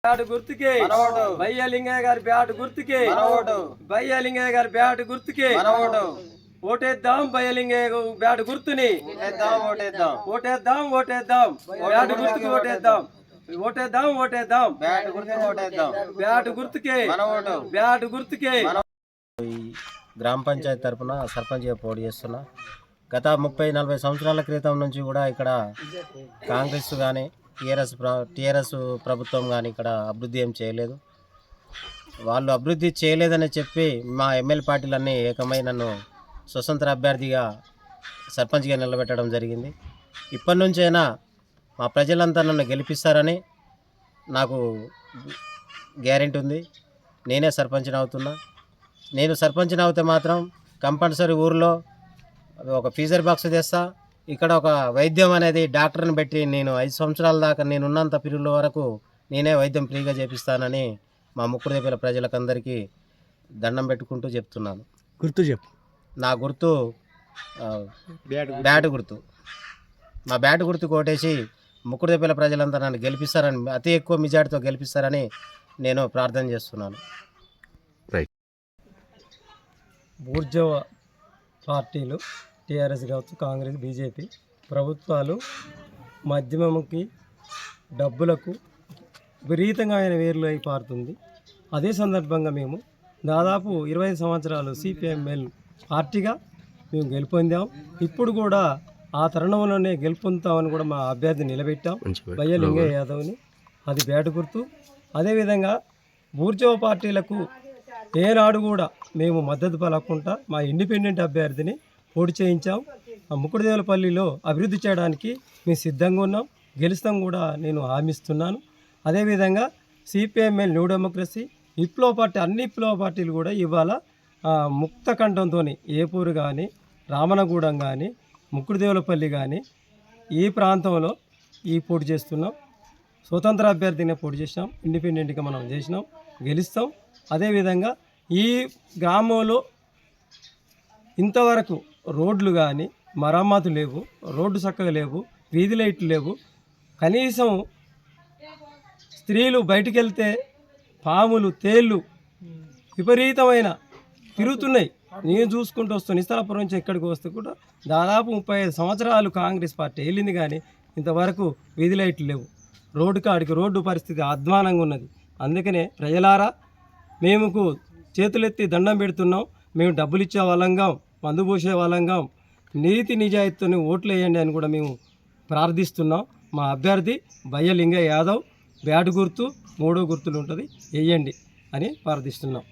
Bat గుర్తుకి బయ్యలింగయ్య గారి bat గుర్తుకి బయ్యలింగయ్య గారి బ్యాట్ గుర్తుకి ఓటేద్దాం. బయ్యలింగయ్య బ్యాట్ గుర్తుని ఓటేద్దాం బ్యాట్ గుర్తుకి ఓటేద్దాం. బ్యాట్ గుర్తుకి బ్యాట్ గుర్తుకి. గ్రామ పంచాయతీ తరఫున సర్పంచ్గా పోటీ చేస్తున్నా. గత 30-40 సంవత్సరాల క్రితం నుంచి కూడా ఇక్కడ కాంగ్రెస్ కానీ టీఆర్ఎస్ ప్రభుత్వం కానీ ఇక్కడ అభివృద్ధి ఏం చేయలేదు. వాళ్ళు అభివృద్ధి చేయలేదని చెప్పి మా ఎమ్మెల్యే పార్టీలన్నీ ఏకమై నన్ను స్వతంత్ర అభ్యర్థిగా సర్పంచ్గా నిలబెట్టడం జరిగింది. ఇప్పటి నుంచైనా మా ప్రజలంతా నన్ను గెలిపిస్తారని నాకు గ్యారెంటీ ఉంది. నేనే సర్పంచ్ని అవుతున్నా. నేను సర్పంచ్ని అవుతే మాత్రం కంపల్సరీ ఊరిలో ఒక ఫీజర్ బాక్స్ తెస్తా. ఇక్కడ ఒక వైద్యం అనేది డాక్టర్ని పెట్టి నేను 5 సంవత్సరాల దాకా నేను ఉన్నంత పీరియడ్ వరకు నేనే వైద్యం ఫ్రీగా చేపిస్తానని మా ముక్కుడుదేపల ప్రజలకందరికీ దండం పెట్టుకుంటూ చెప్తున్నాను. గుర్తు చెప్పు. నా గుర్తు బ్యాట్ గుర్తు. మా బ్యాట్ గుర్తు కొట్టేసి ముక్కుడుదేపల ప్రజలంతా నన్ను గెలిపిస్తారని, అతి ఎక్కువ మెజార్టీతో గెలిపిస్తారని నేను ప్రార్థన చేస్తున్నాను. బూర్జవ పార్టీలు టీఆర్ఎస్ కావచ్చు, కాంగ్రెస్, బీజేపీ ప్రభుత్వాలు మద్యమముకి డబ్బులకు విపరీతంగా ఆయన వేర్లు అయి పారుతుంది. అదే సందర్భంగా మేము దాదాపు 25 సంవత్సరాలు సిపిఎంఎల్ పార్టీగా మేము గెలుపొందాం. ఇప్పుడు కూడా ఆ తరుణంలోనే గెలుపొందుతామని కూడా మా అభ్యర్థి నిలబెట్టాం, బయ్యలింగయ్య యాదవ్ని. అది బ్యాట్ గుర్తు. అదేవిధంగా బూర్జవ పార్టీలకు ఏనాడు కూడా మేము మద్దతు పలకుండా మా ఇండిపెండెంట్ అభ్యర్థిని పోటీ చేయించాం. ఆ ముక్కుడుదేవులపల్లిలో అభివృద్ధి చేయడానికి మేము సిద్ధంగా ఉన్నాం, గెలుస్తాం కూడా నేను హామీస్తున్నాను. అదేవిధంగా సిపిఎంఎల్ న్యూ డెమోక్రసీ విప్లవ పార్టీ, అన్ని విప్లవ పార్టీలు కూడా ఇవాళ ముక్త కంఠంతో ఏపూరు కానీ, రామనగూడెం కానీ, ముక్కుడుదేవులపల్లి కానీ ఈ ప్రాంతంలో పోటీ చేస్తున్నాం. స్వతంత్ర అభ్యర్థినే పోటీ చేసినాం, ఇండిపెండెంట్గా మనం చేసినాం, గెలుస్తాం. అదేవిధంగా ఈ గ్రామంలో ఇంతవరకు రోడ్లు కానీ మరమ్మతు లేవు, రోడ్డు చక్కగా లేవు, వీధి లైట్లు లేవు. కనీసం స్త్రీలు బయటికి వెళ్తే పాములు, తేళ్ళు విపరీతమైన తిరుగుతున్నాయి. నేను చూసుకుంటూ వస్తాను. ఇస్తాపురం నుంచి ఎక్కడికి వస్తే కూడా దాదాపు 35 సంవత్సరాలు కాంగ్రెస్ పార్టీ వెళ్ళింది, కానీ ఇంతవరకు వీధి లైట్లు లేవు. రోడ్డు కాడికి రోడ్డు పరిస్థితి అధ్వానంగా ఉన్నది. అందుకనే ప్రజలారా, మేము చేతులెత్తి దండం పెడుతున్నాం. మేము డబ్బులు ఇచ్చే వాళ్ళంగా, మందు పోసే వాళ్ళంగా, నీతి నిజాయితీతో ఓట్లు వేయండి అని కూడా మేము ప్రార్థిస్తున్నాం. మా అభ్యర్థి బయ్యలింగయ్య యాదవ్, బ్యాట్ గుర్తు 3 గుర్తులు ఉంటుంది, వేయండి అని ప్రార్థిస్తున్నాం.